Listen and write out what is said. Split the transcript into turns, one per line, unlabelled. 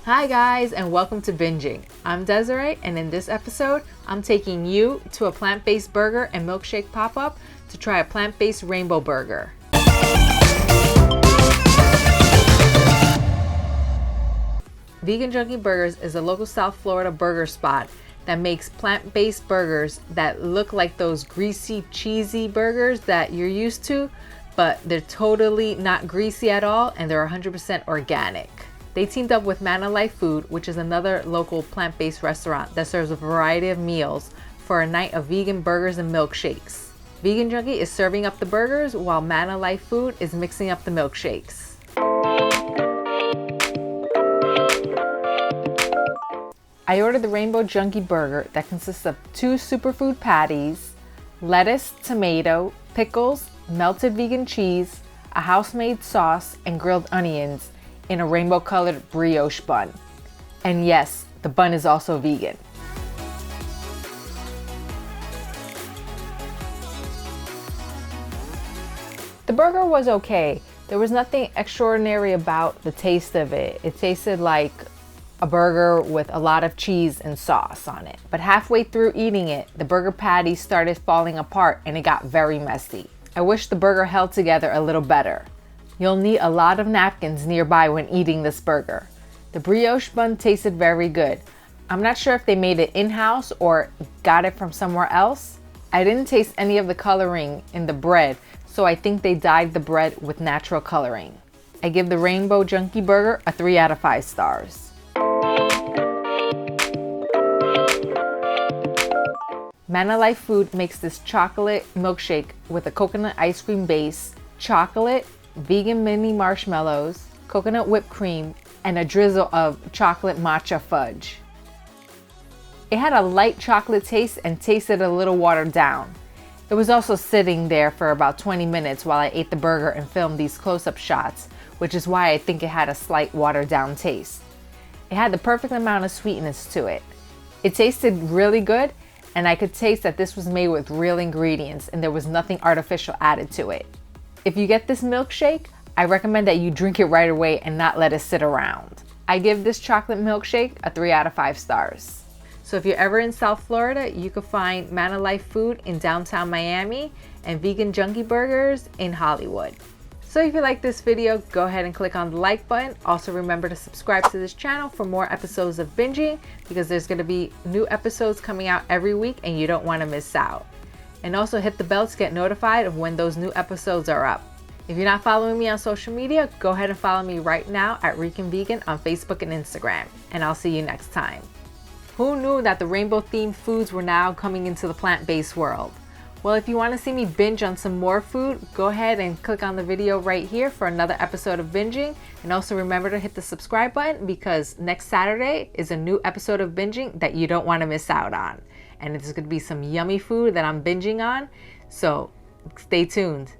Hi guys, and welcome to Binging. I'm Desiree, and in this episode, I'm taking you to a plant-based burger and milkshake pop-up to try a plant-based rainbow burger. Vegan Junkie Burgers is a local South Florida burger spot that makes plant-based burgers that look like those greasy, cheesy burgers that you're used to, but they're totally not greasy at all, and they're 100% organic. They teamed up with Manna Life Food, which is another local plant-based restaurant that serves a variety of meals for a night of vegan burgers and milkshakes. Vegan Junkie is serving up the burgers while Manna Life Food is mixing up the milkshakes. I ordered the Rainbow Junkie Burger that consists of 2 superfood patties, lettuce, tomato, pickles, melted vegan cheese, a house-made sauce, and grilled onions in a rainbow-colored brioche bun. And yes, the bun is also vegan. The burger was okay. There was nothing extraordinary about the taste of it. It tasted like a burger with a lot of cheese and sauce on it. But halfway through eating it, the burger patty started falling apart and it got very messy. I wish the burger held together a little better. You'll need a lot of napkins nearby when eating this burger. The brioche bun tasted very good. I'm not sure if they made it in-house or got it from somewhere else. I didn't taste any of the coloring in the bread, so I think they dyed the bread with natural coloring. I give the Rainbow Junkie Burger a 3 out of 5 stars. Manna Life Food makes this chocolate milkshake with a coconut ice cream base, chocolate, vegan mini marshmallows, coconut whipped cream, and a drizzle of chocolate matcha fudge. It had a light chocolate taste and tasted a little watered down. It was also sitting there for about 20 minutes while I ate the burger and filmed these close-up shots, which is why I think it had a slight watered down taste. It had the perfect amount of sweetness to it. It tasted really good, and I could taste that this was made with real ingredients and there was nothing artificial added to it. If you get this milkshake, I recommend that you drink it right away and not let it sit around. I give this chocolate milkshake a 3 out of 5 stars. So if you're ever in South Florida, you can find Manna Life Food in downtown Miami and Vegan Junkie Burgers in Hollywood. So if you like this video, go ahead and click on the like button. Also remember to subscribe to this channel for more episodes of Binging, because there's going to be new episodes coming out every week and you don't want to miss out. And also hit the bell to get notified of when those new episodes are up. If you're not following me on social media, go ahead and follow me right now at Rican Vegan on Facebook and Instagram. And I'll see you next time. Who knew that the rainbow themed foods were now coming into the plant-based world? Well, if you want to see me binge on some more food, go ahead and click on the video right here for another episode of Binging. And also remember to hit the subscribe button, because next Saturday is a new episode of Binging that you don't want to miss out on. And there's going to be some yummy food that I'm binging on, so stay tuned.